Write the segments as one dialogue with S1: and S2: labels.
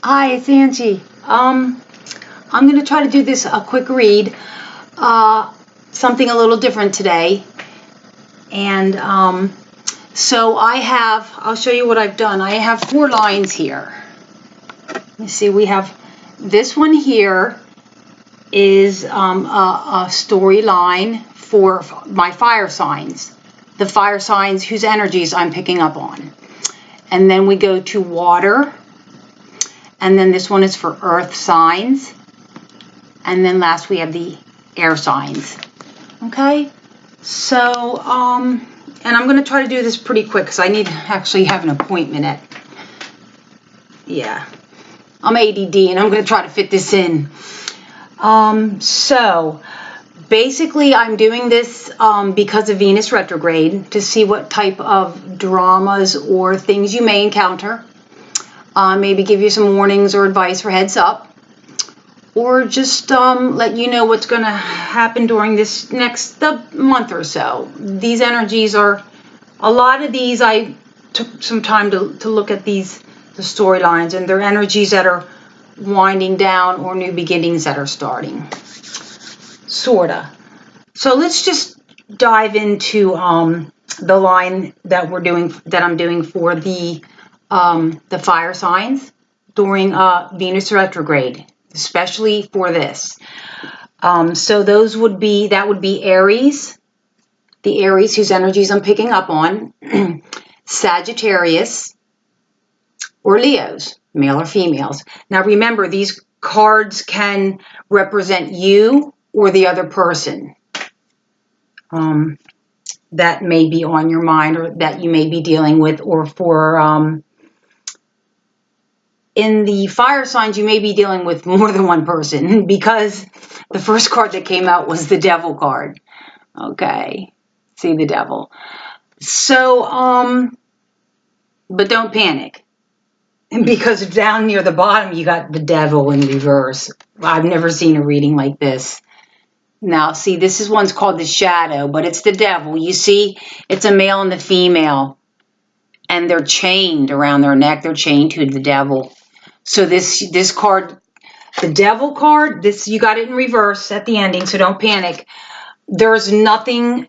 S1: Hi, it's Angie. I'm going to try to do this a quick read, something a little different today. And so I'll show you what I've done. I have 4 lines here. Let me see, we have this one here is a storyline for my fire signs, the fire signs whose energies I'm picking up on. And then we go to water. And then this one is for earth signs. And then last we have the air signs. Okay? So, and I'm going to try to do this pretty quick because I need to actually have an appointment at, I'm ADD and I'm going to try to fit this in. So, basically I'm doing this because of Venus retrograde to see what type of dramas or things you may encounter. Maybe give you some warnings or advice or heads up, or just let you know what's going to happen during this next month or so. These energies are, a lot of these, I took some time to look at the storylines, and they're energies that are winding down or new beginnings that are starting, sorta. So let's just dive into the line that I'm doing for the fire signs during Venus retrograde, especially for this. So that would be Aries, the Aries whose energies I'm picking up on, Sagittarius, or Leos, male or females. Now remember, these cards can represent you or the other person that may be on your mind or that you may be dealing with, or for in the fire signs, you may be dealing with more than one person because the first card that came out was the Devil card. Okay, see the Devil. So, but don't panic because down near the bottom, you got the Devil in reverse. I've never seen a reading like this. Now, see, this one's called the Shadow, but it's the Devil. You see, it's a male and the female, and they're chained around their neck. They're chained to the Devil. So this card, the Devil card, you got it in reverse at the ending, so don't panic. There's nothing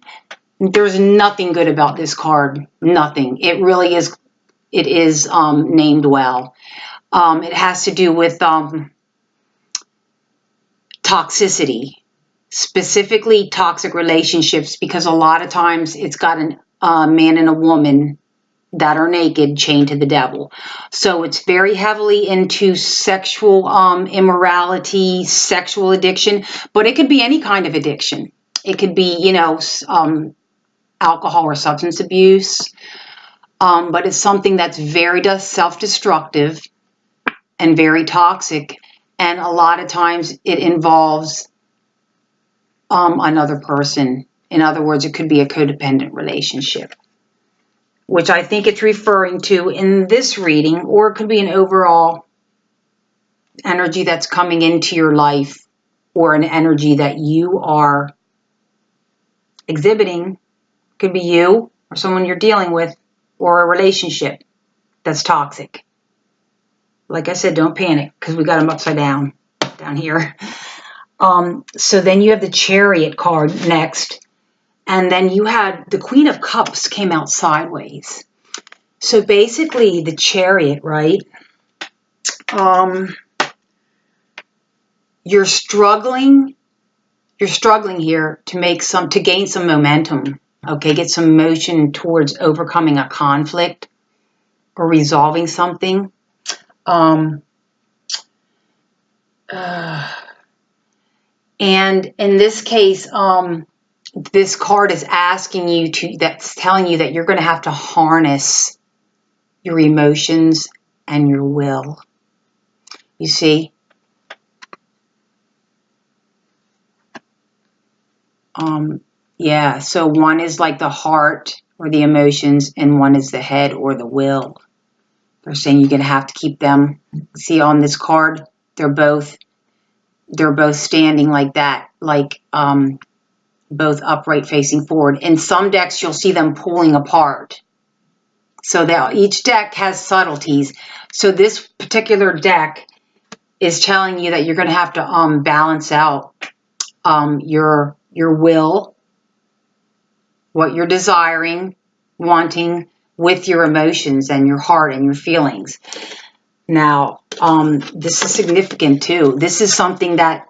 S1: good about this card. Nothing. It really is, it is named well. It has to do with toxicity, specifically toxic relationships, because a lot of times it's got a man and a woman that are naked, chained to the Devil. So it's very heavily into sexual immorality, sexual addiction, but it could be any kind of addiction. It could be, alcohol or substance abuse, but it's something that's very self-destructive and very toxic, and a lot of times it involves another person. In other words, it could be a codependent relationship, which I think it's referring to in this reading, or it could be an overall energy that's coming into your life, or an energy that you are exhibiting. It could be you or someone you're dealing with, or a relationship that's toxic. Like I said, don't panic because we got them upside down here. So then you have the Chariot card next. And then you had the Queen of Cups came out sideways. So basically the Chariot, right? You're struggling here to gain some momentum. Okay, get some motion towards overcoming a conflict or resolving something. And in this case, this card is asking you that's telling you that you're going to have to harness your emotions and your will. You see? Yeah, so one is like the heart or the emotions, and one is the head or the will. They're saying you're going to have to keep them. See on this card, they're both standing like that, like both upright facing forward. In some decks, you'll see them pulling apart. So that each deck has subtleties. So this particular deck is telling you that you're going to have to balance out your will, what you're desiring, wanting, with your emotions and your heart and your feelings. Now, this is significant too. This is something that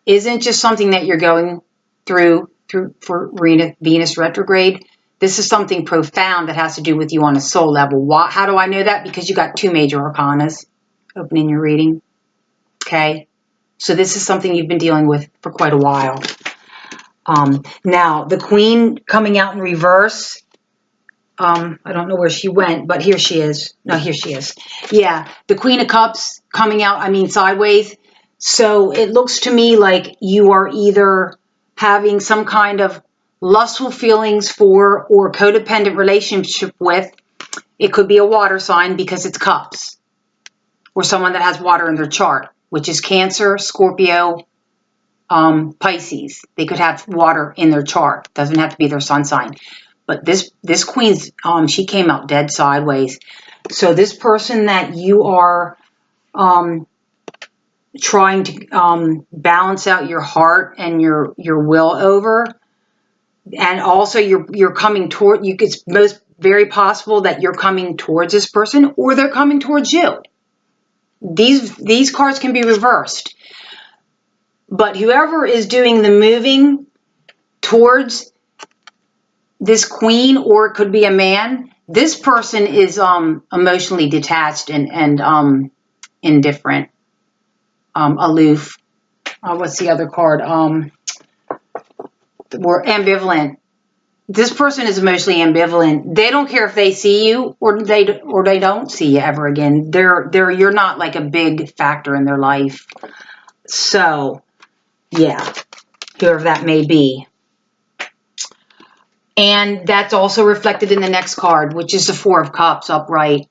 S1: isn't just something that you're going through for Venus retrograde. This is something profound that has to do with you on a soul level. How do I know that? Because you got 2 major arcanas opening your reading. Okay, so this is something you've been dealing with for quite a while. Now, the Queen coming out in reverse. I don't know where she went, but here she is. No, here she is. Yeah, the Queen of Cups coming out, sideways. So it looks to me like you are either having some kind of lustful feelings for or codependent relationship with. It could be a water sign because it's cups, or someone that has water in their chart, which is Cancer, Scorpio, Pisces. They could have water in their chart. Doesn't have to be their sun sign. But this Queen's, she came out dead sideways. So this person that you are trying to balance out your heart and your will over, and also you're coming toward, it's most very possible that you're coming towards this person or they're coming towards you. These cards can be reversed. But whoever is doing the moving towards this Queen, or it could be a man, this person is emotionally detached and indifferent, aloof. What's the other card? We're ambivalent. This person is emotionally ambivalent. They don't care if they see you or they don't see you ever again. You're not like a big factor in their life. So, yeah, whoever that may be. And that's also reflected in the next card, which is the 4 of Cups upright.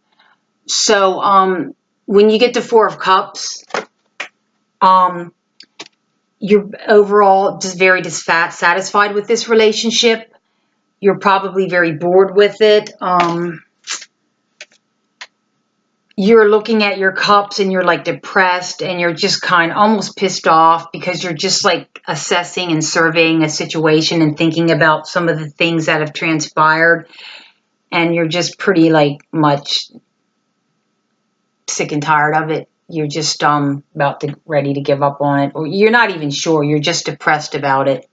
S1: So when you get the 4 of Cups, you're overall just very dissatisfied with this relationship. You're probably very bored with it. You're looking at your cups and you're like depressed and you're just kind of almost pissed off because you're just like assessing and surveying a situation and thinking about some of the things that have transpired, and you're just pretty like much sick and tired of it. You're just ready to give up on it, or you're not even sure. You're just depressed about it.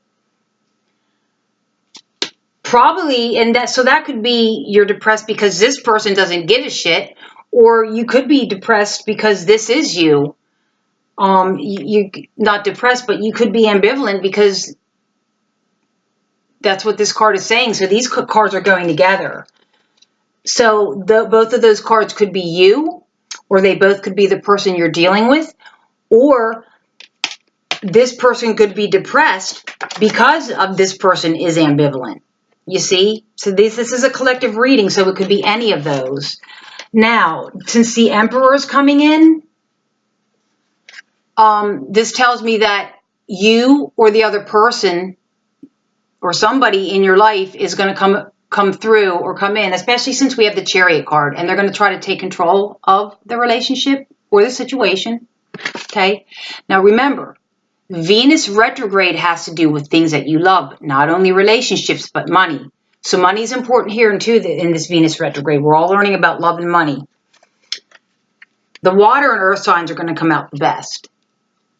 S1: Probably, and that could be you're depressed because this person doesn't give a shit. Or you could be depressed because this is you. You're not depressed, but you could be ambivalent because that's what this card is saying. So these cards are going together. So both of those cards could be you, or they both could be the person you're dealing with, or this person could be depressed because of this person is ambivalent. You see? So this is a collective reading, so it could be any of those. Now, since the Emperor is coming in, this tells me that you or the other person or somebody in your life is going to come through or come in, especially since we have the Chariot card, and they're going to try to take control of the relationship or the situation. Okay? Now, remember, Venus retrograde has to do with things that you love, not only relationships, but money. So money is important here in this Venus retrograde. We're all learning about love and money. The water and earth signs are going to come out the best.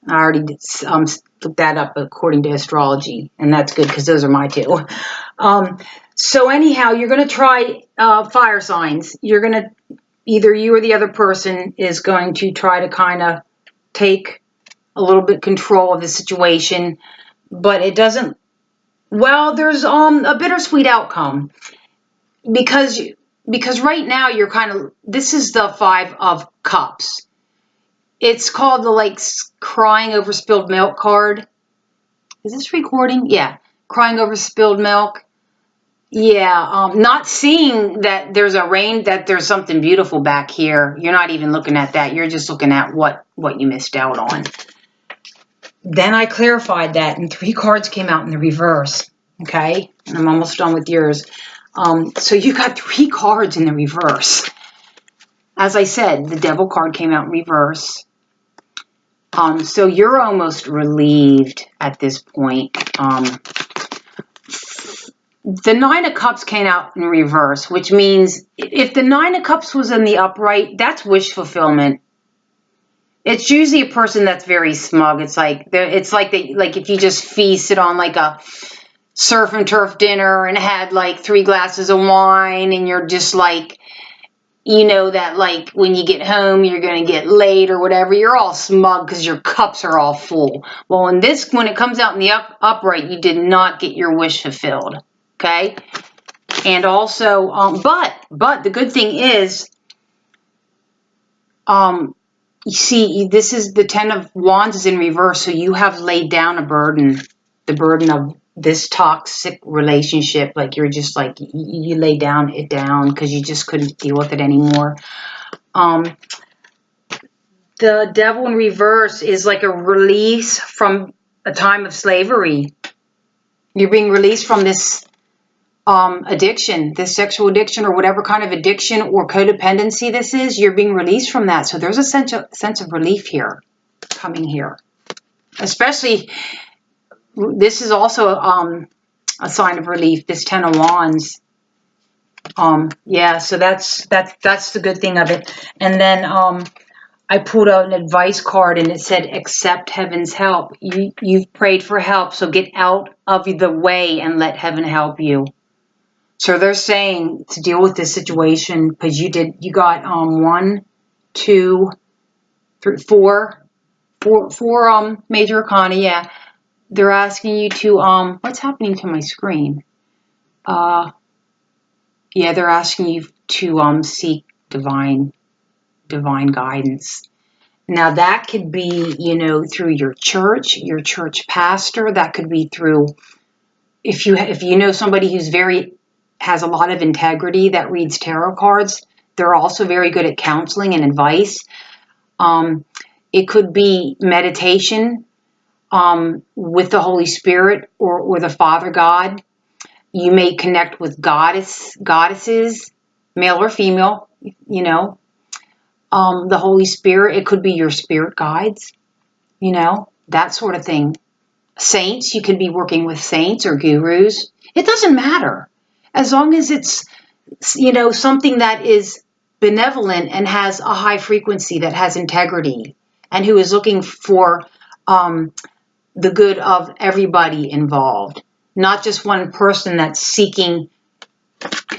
S1: I already looked that up according to astrology, and that's good because those are my 2. So anyhow, you're going to try fire signs. You're going to, either you or the other person is going to try to kind of take a little bit control of the situation, but it doesn't. Well, there's a bittersweet outcome because right now you're kind of, this is the 5 of Cups. It's called the crying over spilled milk card. Is this recording? Yeah, crying over spilled milk. Yeah, not seeing that there's there's something beautiful back here. You're not even looking at that. You're just looking at what you missed out on. Then I clarified that, and 3 cards came out in the reverse. Okay, and I'm almost done with yours. So you got 3 cards in the reverse. As I said, the Devil card came out in reverse. So you're almost relieved at this point. The 9 of Cups came out in reverse, which means if the 9 of Cups was in the upright, that's wish fulfillment. It's usually a person that's very smug. It's like if you just feasted on like a surf and turf dinner and had like 3 glasses of wine, and you're just like, you know, that like when you get home you're going to get late or whatever, you're all smug because your cups are all full. Well, when it comes out in the upright, you did not get your wish fulfilled. Okay? And also, but the good thing is, you see, this is the 10 of Wands is in reverse, so you have laid down a burden, the burden of this toxic relationship. Like you're just like, you lay it down because you just couldn't deal with it anymore. The Devil in reverse is like a release from a time of slavery. You're being released from this addiction, this sexual addiction or whatever kind of addiction or codependency this is. You're being released from that. So there's a sense of relief here, coming here. Especially, this is also a sign of relief, this 10 of Wands. Yeah, so that's the good thing of it. And then I pulled out an advice card, and it said, accept heaven's help. You've prayed for help, so get out of the way and let heaven help you. So they're saying to deal with this situation, because you got 1, 2, 3, 4 major arcana. Yeah, they're asking you to what's happening to my screen? Yeah, they're asking you to seek divine guidance. Now that could be, you know, through your church pastor. That could be through, if you know somebody who's has a lot of integrity that reads tarot cards. They're also very good at counseling and advice. It could be meditation with the Holy Spirit or the Father God. You may connect with goddesses, male or female, you know. The Holy Spirit, it could be your spirit guides, you know, that sort of thing. Saints, you could be working with saints or gurus. It doesn't matter. As long as it's, you know, something that is benevolent and has a high frequency, that has integrity, and who is looking for the good of everybody involved, not just one person that's seeking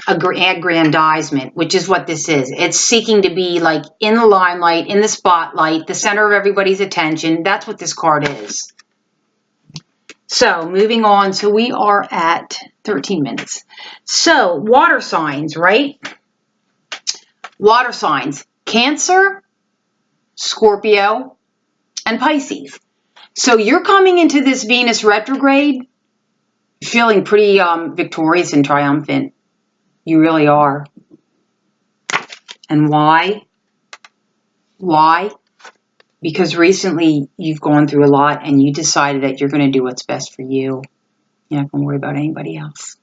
S1: aggrandizement, which is what this is. It's seeking to be like in the limelight, in the spotlight, the center of everybody's attention. That's what this card is. So moving on. So we are at 13 minutes. So water signs, right? Water signs: Cancer, Scorpio, and Pisces. So you're coming into this Venus retrograde feeling pretty victorious and triumphant. You really are. And why? Why? Because recently you've gone through a lot and you decided that you're going to do what's best for you. You're not going to worry about anybody else.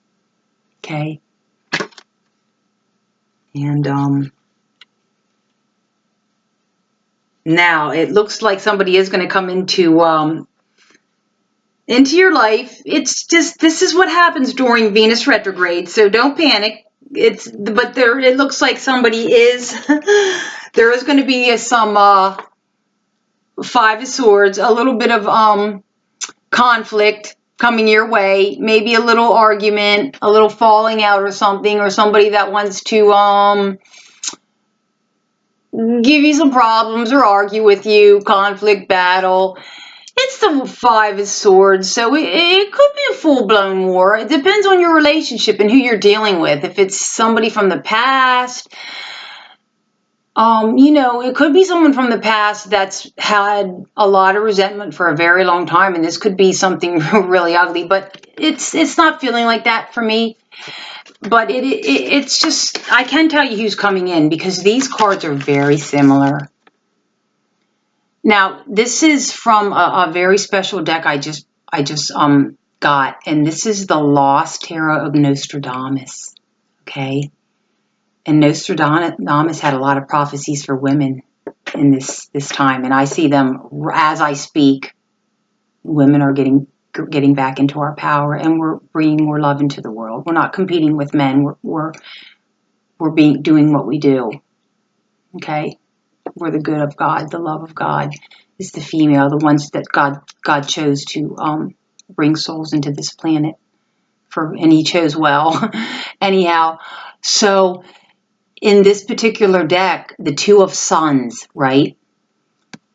S1: Okay? And now it looks like somebody is going to come into your life. It's just, this is what happens during Venus retrograde, so don't panic. But it looks like somebody is, there is going to be some 5 of Swords, a little bit of conflict coming your way, maybe a little argument, a little falling out or something, or somebody that wants to give you some problems or argue with you, conflict, battle. It's the 5 of Swords, so it could be a full-blown war. It depends on your relationship and who you're dealing with. If it's somebody from the past, you know, it could be someone from the past that's had a lot of resentment for a very long time, and this could be something really ugly, but it's not feeling like that for me. But it's just, I can tell you who's coming in, because these cards are very similar. Now, this is from a very special deck I just got, and this is the Lost Tarot of Nostradamus. okay? And Nostradamus had a lot of prophecies for women in this time, and I see them as I speak. Women are getting back into our power, and we're bringing more love into the world. We're not competing with men. We're doing what we do. Okay, we're the good of God. The love of God is the female, the ones that God chose to bring souls into this planet and He chose well. Anyhow, so in this particular deck, the Two of Sons, right?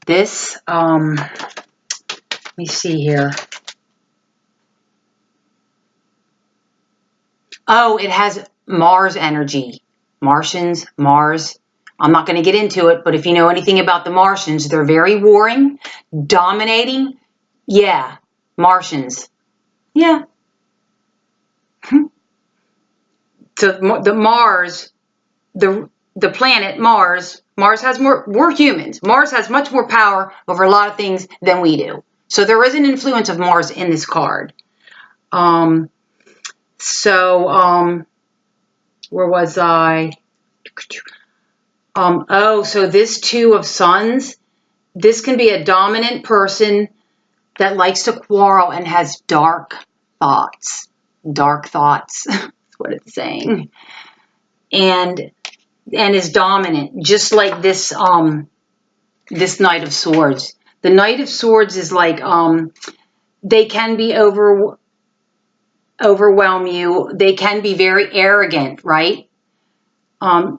S1: This, let me see here. Oh, it has Mars energy. Martians, Mars. I'm not going to get into it, but if you know anything about the Martians, they're very warring, dominating. Yeah, Martians. Yeah. So the Mars, the planet Mars has more, we're humans. Mars has much more power over a lot of things than we do. So there is an influence of Mars in this card. Where was I? So this Two of Sons, this can be a dominant person that likes to quarrel and has dark thoughts. Dark thoughts, that's what it's saying. And is dominant, just like this this Knight of Swords. The Knight of Swords is like they can be overwhelm you. They can be very arrogant, right? Or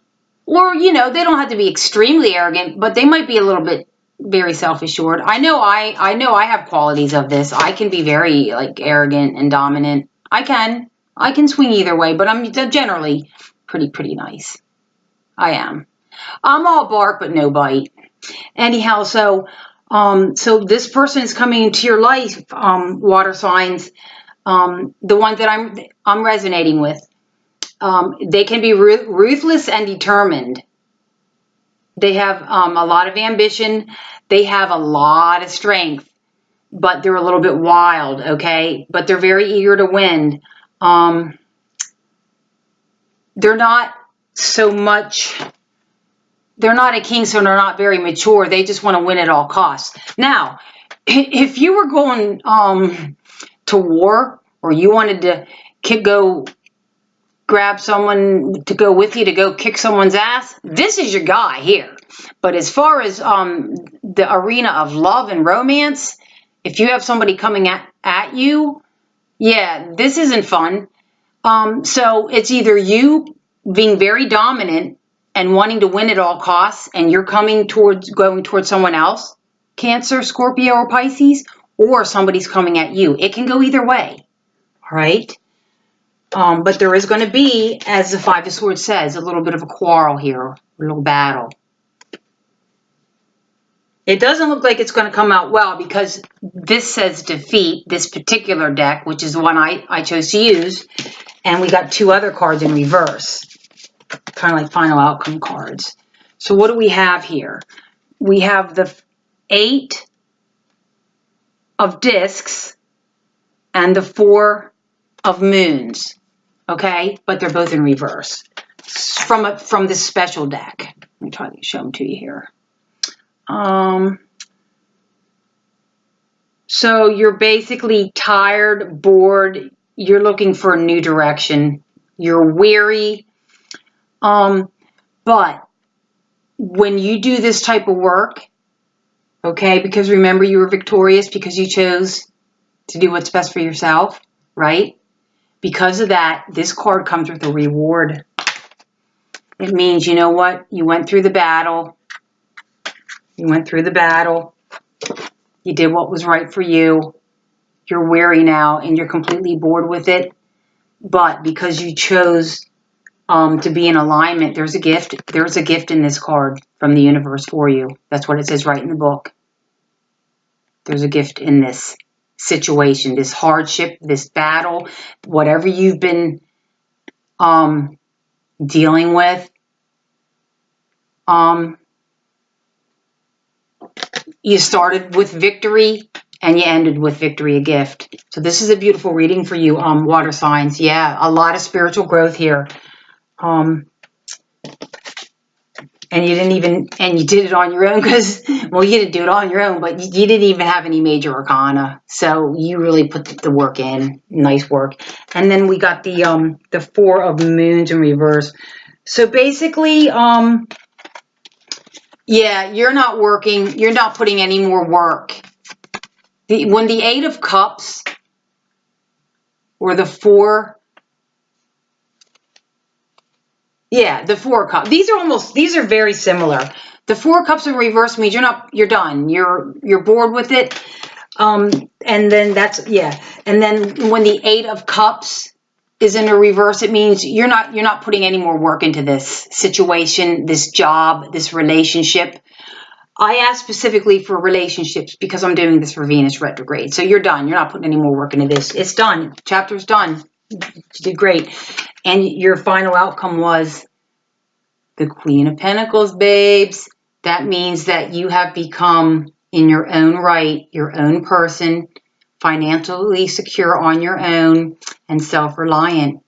S1: they don't have to be extremely arrogant, but they might be a little bit very self-assured. I know I have qualities of this. I can be very like arrogant and dominant. I can swing either way, but I'm generally pretty nice. I am. I'm all bark but no bite. Anyhow, so this person is coming into your life, water signs, the ones that I'm resonating with. They can be ruthless and determined. They have a lot of ambition. They have a lot of strength, but they're a little bit wild, okay? But they're very eager to win. They're not so much... They're not a king, so they're not very mature. They just want to win at all costs. Now, if you were going to war, or you wanted to go grab someone to go with you to go kick someone's ass, this is your guy here. But as far as the arena of love and romance, if you have somebody coming at you, yeah, this isn't fun. So it's either you being very dominant and wanting to win at all costs, and you're going towards someone else, Cancer, Scorpio, or Pisces, or somebody's coming at you. It can go either way, all right? But there is going to be, as the Five of Swords says, a little bit of a quarrel here, a little battle. It doesn't look like it's going to come out well because this says defeat, this particular deck, which is the one I chose to use, and we got two other cards in reverse, kind of like final outcome cards. So what do we have here? We have the 8 of discs and the 4 of moons, okay? But they're both in reverse from this special deck. Let me try to show them to you here. So you're basically tired, bored, you're looking for a new direction, you're weary, but when you do this type of work, okay, because remember you were victorious because you chose to do what's best for yourself, right? Because of that, this card comes with a reward. It means, you know what? You went through the battle. You went through the battle. You did what was right for you. You're weary now and you're completely bored with it. But because you chose to be in alignment, there's a gift. There's a gift in this card from the universe for you. That's what it says right in the book. There's a gift in this situation, this hardship, this battle, whatever you've been dealing with. You started with victory and you ended with victory, a gift. So this is a beautiful reading for you, water signs. Yeah, a lot of spiritual growth here. And you didn't even, and you did it on your own because, well, you didn't do it on your own, but you didn't even have any major arcana. So you really put the work in. Nice work. And then we got the Four of Moons in reverse. So basically, yeah, you're not working. You're not putting any more work. When the Eight of Cups or the Four, yeah, the Four of Cups. These are very similar. The Four of Cups in reverse means you're done. You're bored with it. And then And then when the Eight of Cups is in a reverse, it means you're not putting any more work into this situation, this job, this relationship. I asked specifically for relationships because I'm doing this for Venus retrograde. So you're done. You're not putting any more work into this. It's done. Chapter's done. You did great. And your final outcome was the Queen of Pentacles, babes. That means that you have become, in your own right, your own person, financially secure on your own and self-reliant,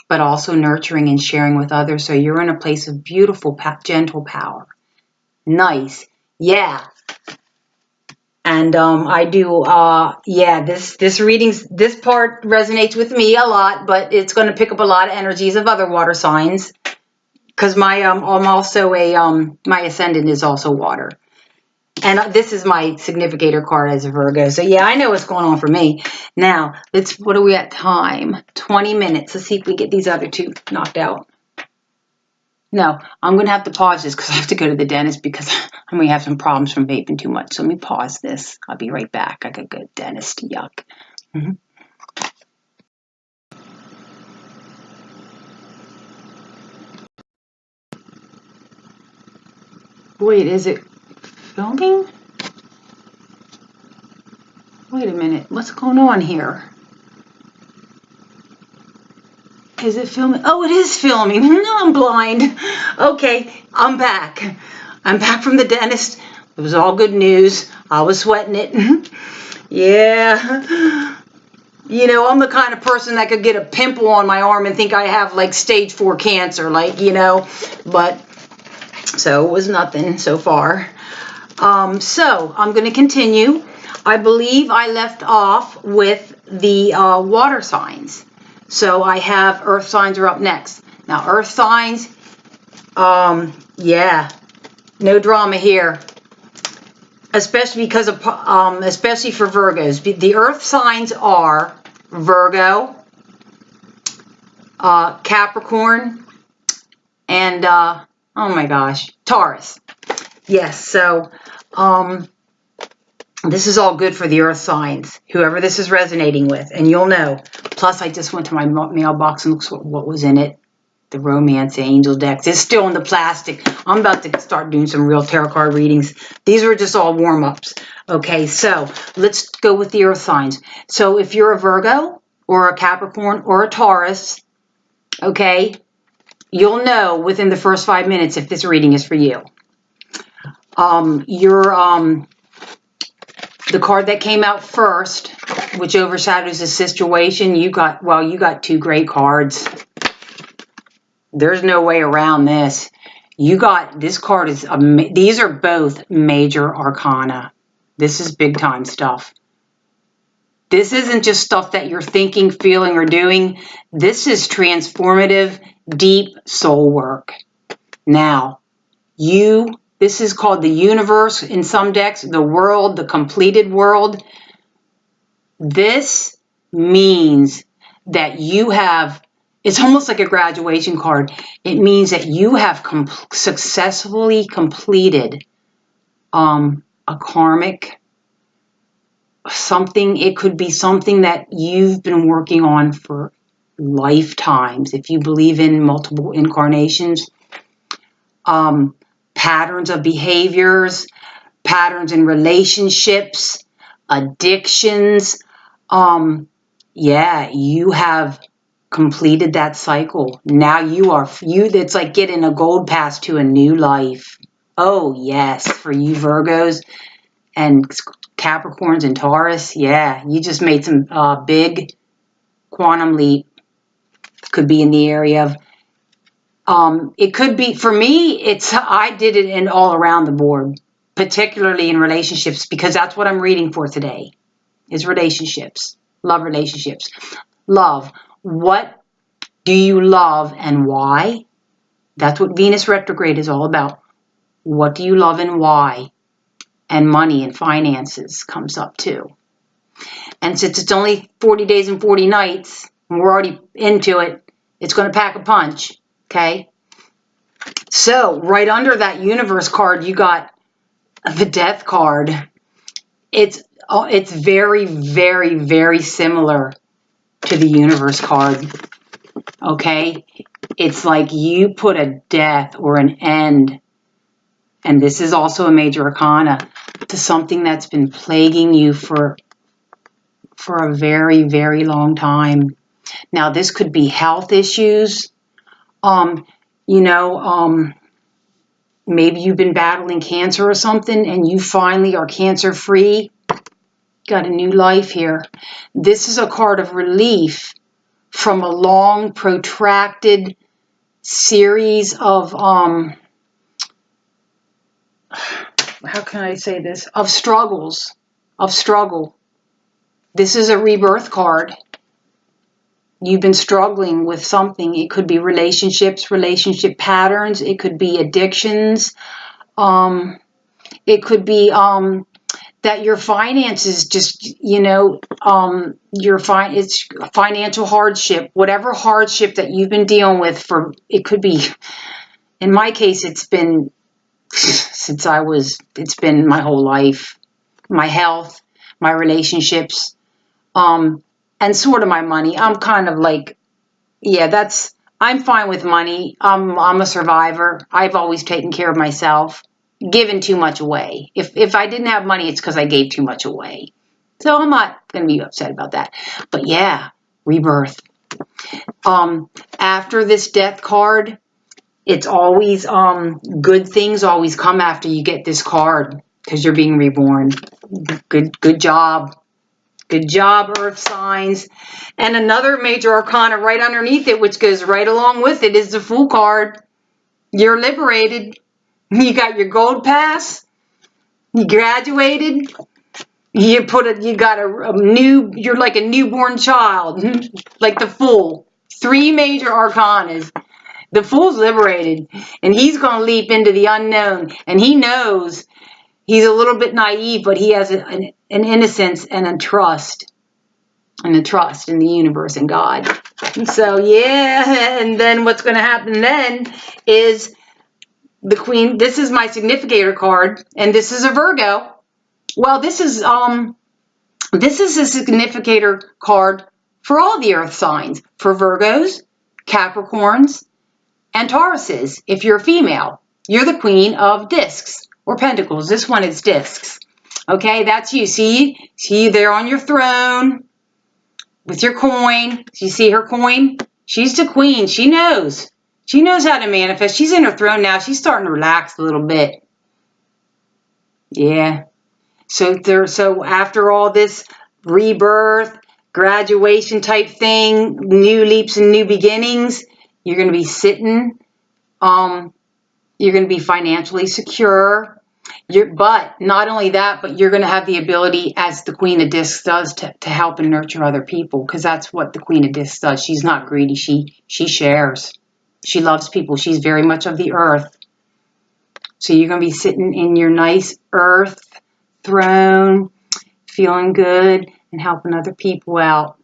S1: but also nurturing and sharing with others. So you're in a place of beautiful, gentle power. Nice. Yeah. And I do, this readings, this part resonates with me a lot, but it's going to pick up a lot of energies of other water signs. Because I'm also my ascendant is also water. And this is my significator card as a Virgo. So yeah, I know what's going on for me. Now, what are we at time? 20 minutes. Let's see if we get these other two knocked out. No, I'm going to have to pause this because I have to go to the dentist because I may have some problems from vaping too much. So let me pause this. I'll be right back. I could go to the dentist. Yuck. Wait, is it filming? Wait a minute. What's going on here? Is it filming? Oh, it is filming. No, I'm blind. Okay, I'm back. I'm back from the dentist. It was all good news. I was sweating it. Yeah. You know, I'm the kind of person that could get a pimple on my arm and think I have like stage 4 cancer, but so it was nothing so far. So I'm going to continue. I believe I left off with the water signs. So I have earth signs are up next. Now earth signs, yeah, no drama here. Especially because of, especially for Virgos. The earth signs are Virgo, Capricorn, and, oh my gosh, Taurus. Yes, so, this is all good for the earth signs, whoever this is resonating with, and you'll know. Plus, I just went to my mailbox and looked what was in it. The Romance Angel decks. It's still in the plastic. I'm about to start doing some real tarot card readings. These were just all warm-ups. Okay, so let's go with the earth signs. So if you're a Virgo or a Capricorn or a Taurus, okay, you'll know within the first 5 minutes if this reading is for you. The card that came out first, which overshadows the situation, you got two great cards. There's no way around this. This card is, these are both major arcana. This is big time stuff. This isn't just stuff that you're thinking, feeling, or doing. This is transformative, deep soul work. Now, this is called the universe in some decks, the world, the completed world. This means that you have, it's almost like a graduation card. It means that you have successfully completed a karmic something. It could be something that you've been working on for lifetimes. If you believe in multiple incarnations, patterns of behaviors, patterns in relationships, addictions. Yeah, you have completed that cycle. Now it's like getting a gold pass to a new life. Oh yes, for you Virgos and Capricorns and Taurus, yeah, you just made some big quantum leap. Could be in the area of It could be, for me, I did it in all around the board, particularly in relationships, because that's what I'm reading for today, is relationships, love relationships. Love. What do you love and why? That's what Venus retrograde is all about. What do you love and why? And money and finances comes up too. And since it's only 40 days and 40 nights, and we're already into it, it's going to pack a punch, okay? So right under that universe card, you got the death card. It's very, very, very similar to the universe card, okay? It's like you put a death or an end, and this is also a major arcana, to something that's been plaguing you for a very, very long time. Now, this could be health issues. Maybe you've been battling cancer or something and you finally are cancer free. Got a new life here. This is a card of relief from a long, protracted series of, how can I say this? Of struggles, of struggle. This is a rebirth card. You've been struggling with something. It could be relationships, relationship patterns. It could be addictions. It could be that your finances just, it's financial hardship. Whatever hardship that you've been dealing with it could be, in my case, it's been it's been my whole life. My health, my relationships, and sort of my money. I'm kind of like, I'm fine with money. I'm a survivor. I've always taken care of myself, given too much away. If I didn't have money, it's because I gave too much away. So I'm not going to be upset about that. But yeah, rebirth. After this death card, it's always, good things always come after you get this card because you're being reborn. Good job. Good job, earth signs. And another major arcana right underneath it, which goes right along with it, is the Fool card. You're liberated. You got your gold pass. You graduated. You're like a newborn child, like the Fool. 3 major arcanas. The Fool's liberated, and he's going to leap into the unknown, and he knows. He's a little bit naive, but he has an innocence and a trust in the universe and God. So, yeah, and then what's going to happen then is the Queen. This is my significator card, and this is a Virgo. Well, this is a significator card for all the earth signs, for Virgos, Capricorns, and Tauruses. If you're a female, you're the Queen of Discs. Or pentacles. This one is discs. Okay, that's you. See you there on your throne with your coin. You see her coin? She's the queen. She knows. She knows how to manifest. She's in her throne now. She's starting to relax a little bit. Yeah. So after all this rebirth, graduation type thing, new leaps and new beginnings, you're going to be sitting. You're going to be financially secure. But not only that, but you're going to have the ability, as the Queen of Discs does, to help and nurture other people, because that's what the Queen of Discs does. She's not greedy. She shares. She loves people. She's very much of the earth. So you're going to be sitting in your nice earth throne, feeling good and helping other people out.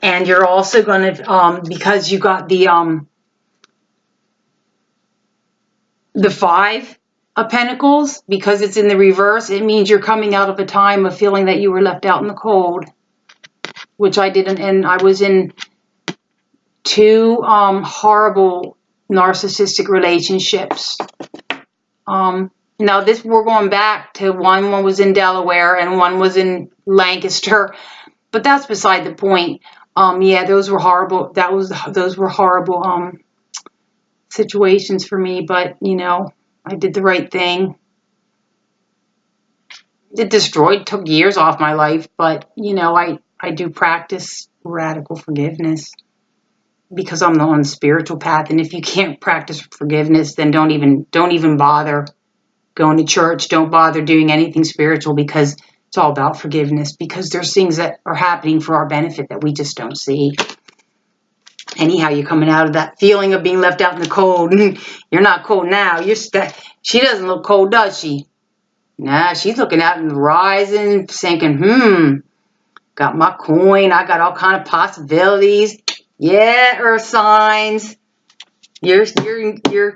S1: And you're also going to, because you got the 5 of Pentacles, because it's in the reverse, it means you're coming out of a time of feeling that you were left out in the cold, which I didn't, and I was in 2 horrible narcissistic relationships. Now we're going back to one was in Delaware and one was in Lancaster, but that's beside the point. Those were horrible. Those were horrible situations for me, but I did the right thing. It took years off my life, but I do practice radical forgiveness. because I'm on the spiritual path. And if you can't practice forgiveness, then don't even bother going to church. Don't bother doing anything spiritual, because it's all about forgiveness, because there's things that are happening for our benefit that we just don't see. Anyhow, you're coming out of that feeling of being left out in the cold. You're not cold now. She doesn't look cold, does she? Nah, she's looking out in the horizon, thinking, got my coin. I got all kind of possibilities. Yeah, earth signs. Your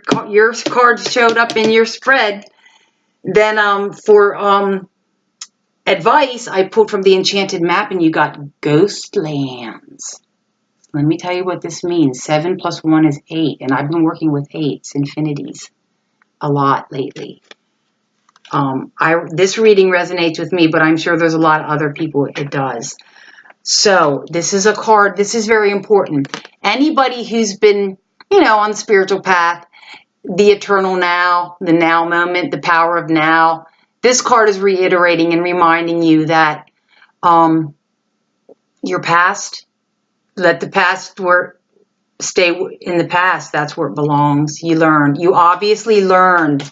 S1: cards showed up in your spread. Then for advice, I pulled from the Enchanted Map, and you got ghost lands. Let me tell you what this means. 7 + 1 is 8, and I've been working with 8s, infinities, a lot lately. This reading resonates with me, but I'm sure there's a lot of other people it does. So this is a card. This is very important. Anybody who's been, on the spiritual path, the eternal now, the now moment, the power of now. This card is reiterating and reminding you that your past, let the past stay in the past. That's where it belongs. You learned. You obviously learned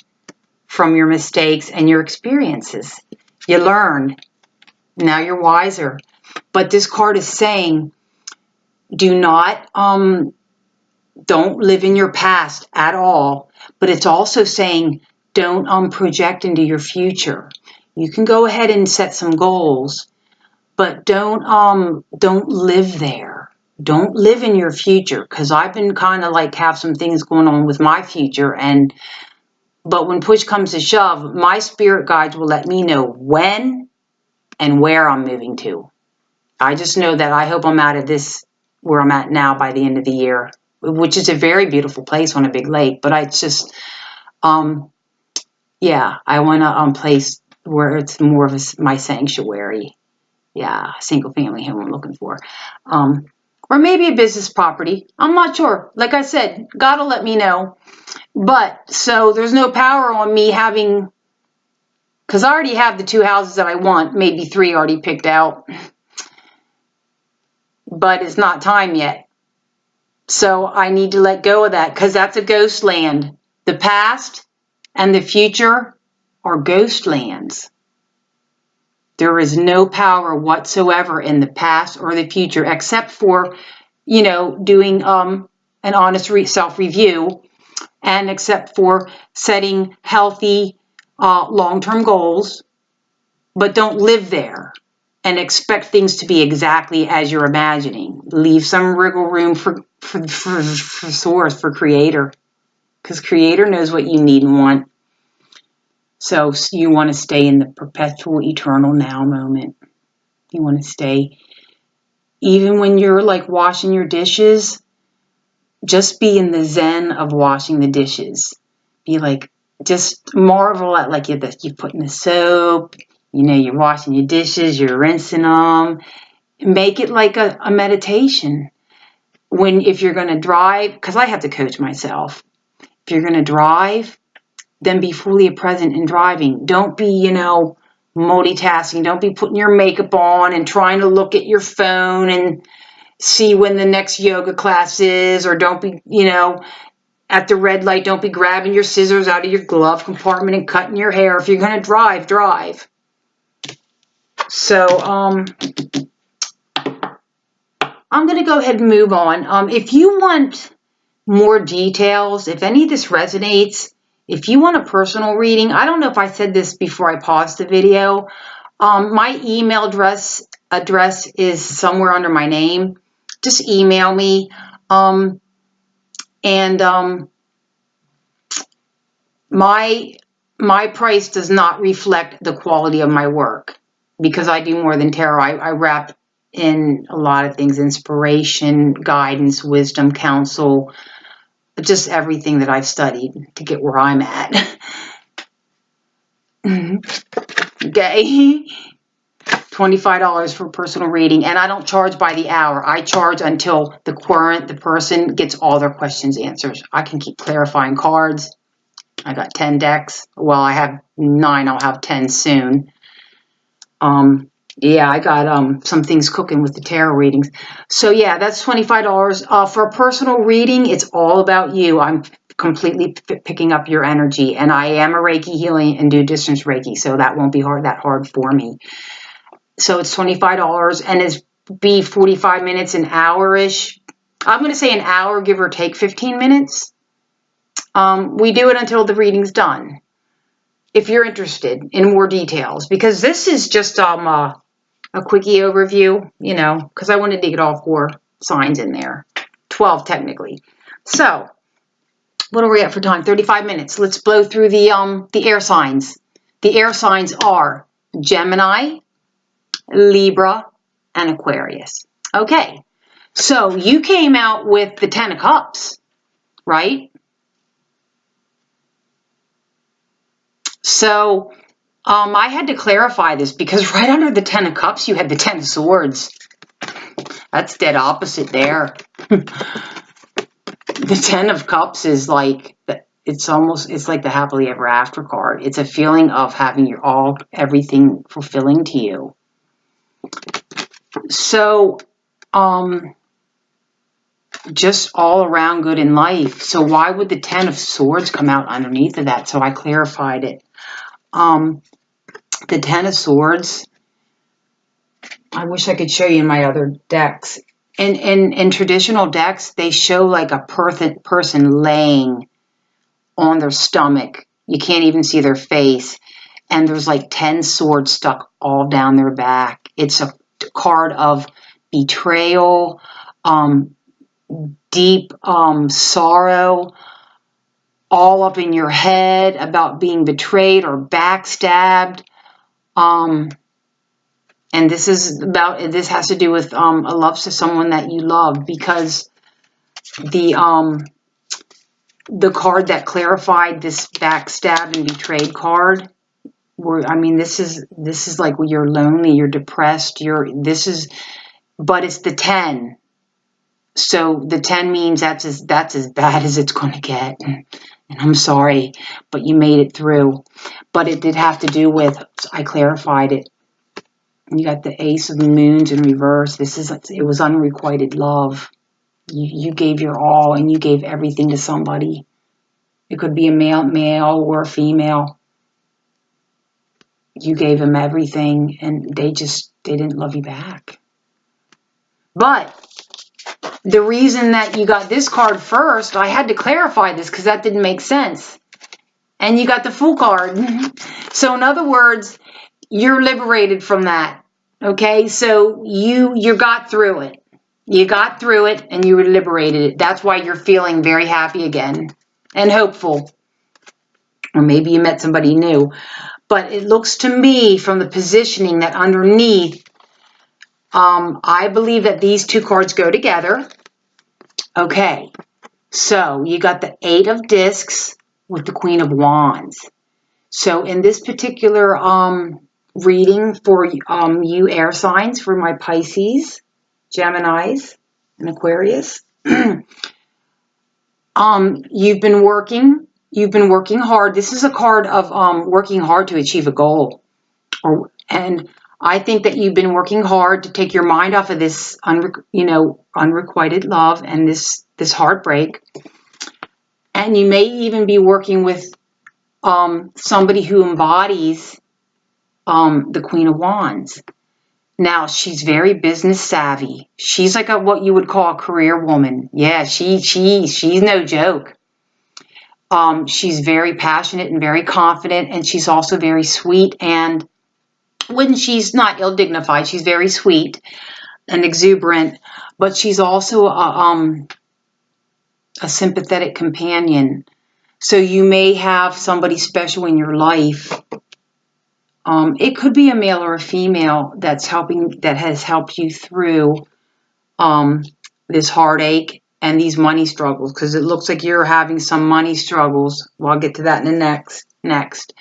S1: from your mistakes and your experiences. You learned. Now you're wiser. But this card is saying, don't live in your past at all. But it's also saying, don't project into your future. You can go ahead and set some goals, but don't live there. Don't live in your future, because I've been kind of like have some things going on with my future, but when push comes to shove, my spirit guides will let me know when and where I'm moving to. I just know that I hope I'm out of this where I'm at now by the end of the year, which is a very beautiful place on a big lake. But I just, I want a place where it's more of my sanctuary. Yeah, single family home I'm looking for. Or maybe a business property. I'm not sure. Like I said, God will let me know. But so there's no power on me having, because I already have the 2 houses that I want, maybe 3 already picked out. But it's not time yet. So I need to let go of that, because that's a ghost land. The past and the future are ghost lands. There is no power whatsoever in the past or the future, except for, doing an honest self-review, and except for setting healthy long-term goals, but don't live there and expect things to be exactly as you're imagining. Leave some wiggle room for source, for creator, because creator knows what you need and want. So you want to stay in the perpetual, eternal now moment. You want to stay, even when you're like washing your dishes, just be in the zen of washing the dishes. Be like, just marvel at like you're putting the soap, you're washing your dishes, you're rinsing them. Make it like a meditation. If you're going to drive, because I have to coach myself. If you're going to drive, then be fully present in driving. Don't be, multitasking. Don't be putting your makeup on and trying to look at your phone and see when the next yoga class is, or don't be, at the red light, don't be grabbing your scissors out of your glove compartment and cutting your hair. If you're going to drive, drive. So, I'm going to go ahead and move on. If you want more details, if any of this resonates, if you want a personal reading, I don't know if I said this before I paused the video. My email address is somewhere under my name. Just email me. My price does not reflect the quality of my work, because I do more than tarot. I wrap in a lot of things: inspiration, guidance, wisdom, counsel, just everything that I've studied to get where I'm at. Okay. $25 for personal reading, and I don't charge by the hour. I charge until the person gets all their questions answered. I can keep clarifying cards. I got 10 decks. Well, I have 9. I'll have 10 soon. Yeah, I got some things cooking with the tarot readings. So yeah, that's $25. For a personal reading, it's all about you. I'm completely picking up your energy, and I am a Reiki healing and do distance Reiki, so that won't be that hard for me. So it's $25, and it's be 45 minutes, an hour-ish. I'm going to say an hour, give or take 15 minutes. We do it until the reading's done. If you're interested in more details, because this is just a quickie overview, you know, because I wanted to get all 4 signs in there, 12 technically. So what are we at for time? 35 minutes. Let's blow through the air signs. The air signs are Gemini, Libra, and Aquarius. Okay, so you came out with the 10 of Cups, right? So I had to clarify this because right under the 10 of Cups, you had the 10 of Swords. That's dead opposite there. The 10 of Cups is like, it's like the happily ever after card. It's a feeling of having everything fulfilling to you. So, just all around good in life. So why would the 10 of Swords come out underneath of that? So I clarified it. The 10 of Swords, I wish I could show you in my other decks. In traditional decks, they show like a person laying on their stomach. You can't even see their face. And there's like 10 swords stuck all down their back. It's a card of betrayal, deep sorrow, all up in your head about being betrayed or backstabbed. And this has to do with a love to someone that you love, because the card that clarified this backstab and betrayed card, this is like you're lonely, you're depressed, but it's the 10. So the 10 means that's as bad as it's going to get. And I'm sorry, but you made it through. But it did have to do with, I clarified it. You got the Ace of Moons in reverse. It was unrequited love. You gave your all, and you gave everything to somebody. It could be a male or a female. You gave them everything, and they didn't love you back. But the reason that you got this card first, I had to clarify this because that didn't make sense. And you got the Fool card. So in other words, you're liberated from that. Okay, so you got through it. You got through it and you were liberated. That's why you're feeling very happy again and hopeful. Or maybe you met somebody new. But it looks to me from the positioning that underneath, I believe that these 2 cards go together. Okay, so you got the 8 of Discs with the Queen of Wands. So in this particular reading for you air signs, for my Pisces, Geminis, and Aquarius, you've been working hard. This is a card of working hard to achieve a goal. And I think that you've been working hard to take your mind off of this unrequited love and this heartbreak. And you may even be working with somebody who embodies the Queen of Wands. Now, she's very business savvy. She's like what you would call a career woman. Yeah, she's no joke. She's very passionate and very confident, and she's also very sweet. And when she's not ill-dignified, she's very sweet and exuberant, but she's also a sympathetic companion. So you may have somebody special in your life. It could be a male or a female that has helped you through this heartache and these money struggles, because it looks like you're having some money struggles. Well, I'll get to that in the next.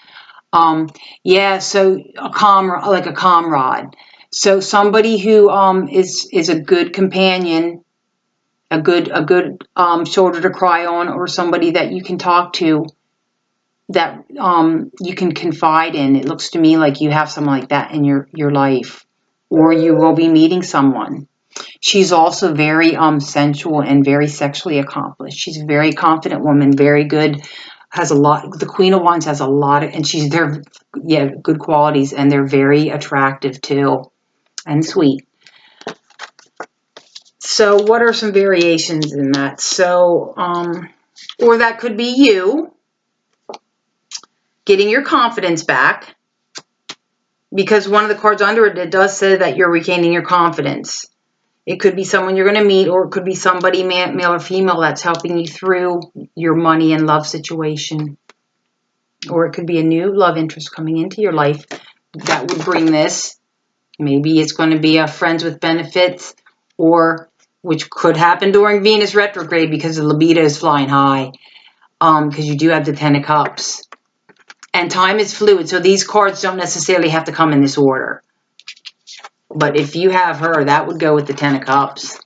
S1: Yeah, so a comrade. So somebody who is a good companion, a good shoulder to cry on, or somebody that you can talk to, that you can confide in. It looks to me like you have someone like that in your life. or you will be meeting someone. She's also very sensual and very sexually accomplished. She's a very confident woman, very good, has a lot. The Queen of Wands has a lot of, and they're good qualities, and they're very attractive too, and sweet. So what are some variations in that? So, or that could be you getting your confidence back, because one of the cards under it, it does say that you're regaining your confidence. It could be someone you're going to meet, or it could be somebody, male or female, that's helping you through your money and love situation. Or it could be a new love interest coming into your life that would bring this. Maybe it's going to be a friends with benefits, or which could happen during Venus retrograde because the libido is flying high, because you do have the Ten of Cups. And time is fluid, so these cards don't necessarily have to come in this order. But if you have her, that would go with the Ten of Cups.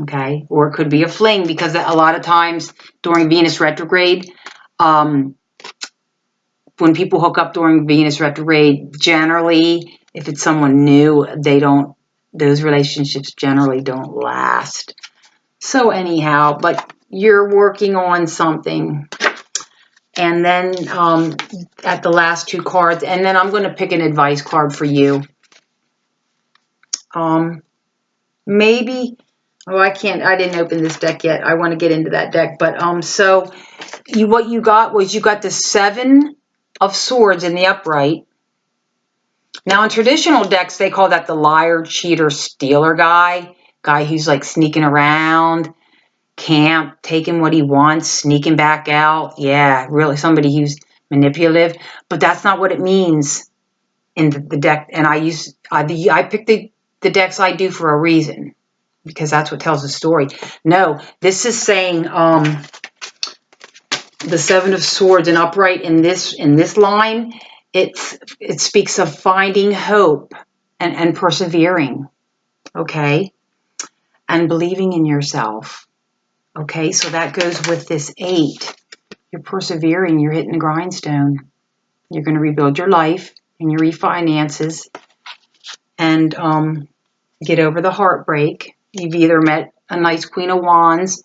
S1: Okay? Or it could be a fling, because a lot of times during Venus retrograde, when people hook up during Venus retrograde, generally, if it's someone new, those relationships generally don't last. So anyhow, but you're working on something. And then at the last two cards, and then I'm going to pick an advice card for you. Maybe, I didn't open this deck yet. I want to get into that deck. But so what you got was you got the Seven of Swords in the upright. Now in traditional decks, they call that the liar, cheater, stealer guy who's like sneaking around, camp, taking what he wants, sneaking back out. Yeah, really somebody who's manipulative. But that's not what it means in the deck. And I picked the decks I do for a reason, because that's what tells the story. No, this is saying the Seven of Swords and upright in this line, it speaks of finding hope and persevering, okay, and believing in yourself. Okay, so that goes with this 8. You're persevering. You're hitting the grindstone. You're going to rebuild your life and your refinances, and get over the heartbreak. You've either met a nice Queen of Wands,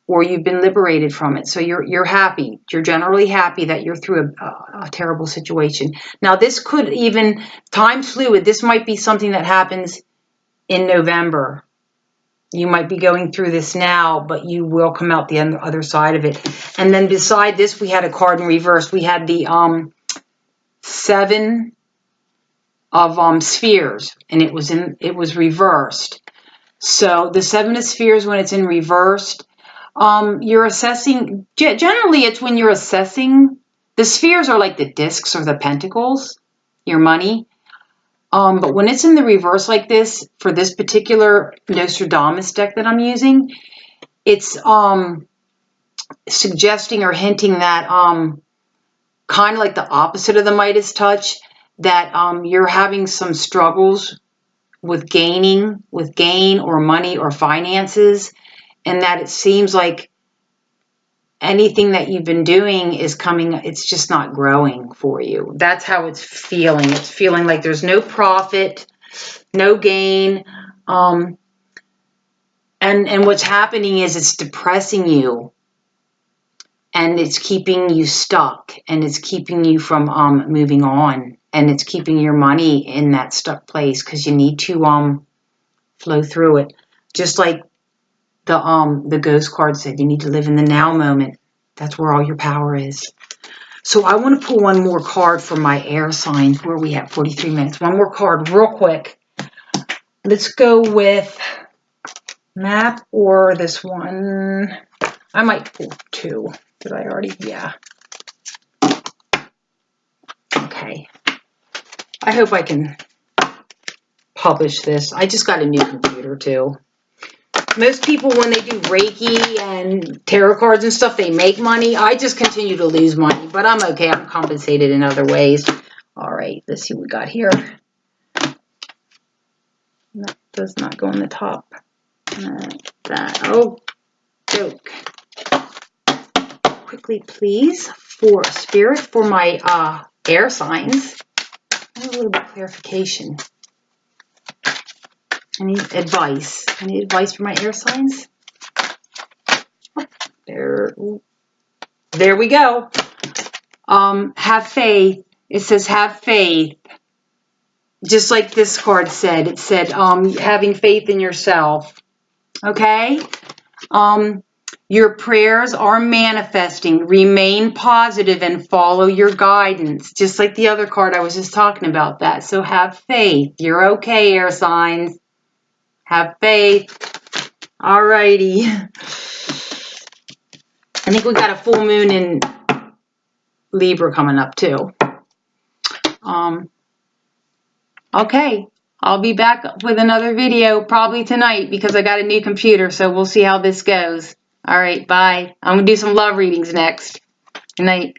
S1: or you've been liberated from it. So you're happy. You're generally happy that you're through a terrible situation. Now this could even, time's fluid. This might be something that happens in November. You might be going through this now, but you will come out the other side of it. And then beside this, we had a card in reverse. We had the Seven of Spheres, and it was reversed. So the Seven of Spheres, when it's in reversed, you're assessing. Generally, it's when you're assessing. The spheres are like the discs or the pentacles, your money. But when it's in the reverse like this, for this particular Nostradamus deck that I'm using, it's suggesting or hinting that kind of like the opposite of the Midas touch, that you're having some struggles with gain or money or finances, and that it seems like anything that you've been doing it's just not growing for you. That's how it's feeling. It's feeling like there's no profit, no gain. And what's happening is it's depressing you, and it's keeping you stuck, and it's keeping you from moving on, and it's keeping your money in that stuck place, because you need to flow through it. Just like the Ghost card said, you need to live in the now moment. That's where all your power is. So I want to pull one more card for my air signs. Where we have 43 minutes. One more card real quick. Let's go with map or this one. I might pull 2. Did I already? Yeah. Okay. I hope I can publish this. I just got a new computer too. Most people, when they do Reiki and tarot cards and stuff, they make money. I just continue to lose money, but I'm okay. I'm compensated in other ways. All right, let's see what we got here. That does not go on the top. Oh, joke. Quickly, please, for Spirit, for my air signs. A little bit of clarification. I need advice. I need advice for my air signs. There we go. Have faith. It says have faith. Just like this card said. It said having faith in yourself. Okay? Your prayers are manifesting. Remain positive and follow your guidance. Just like the other card I was just talking about that. So have faith. You're okay, air signs. Have faith. Alrighty. I think we got a full moon in Libra coming up too. Okay. I'll be back with another video probably tonight because I got a new computer. So we'll see how this goes. All right. Bye. I'm going to do some love readings next. Good night.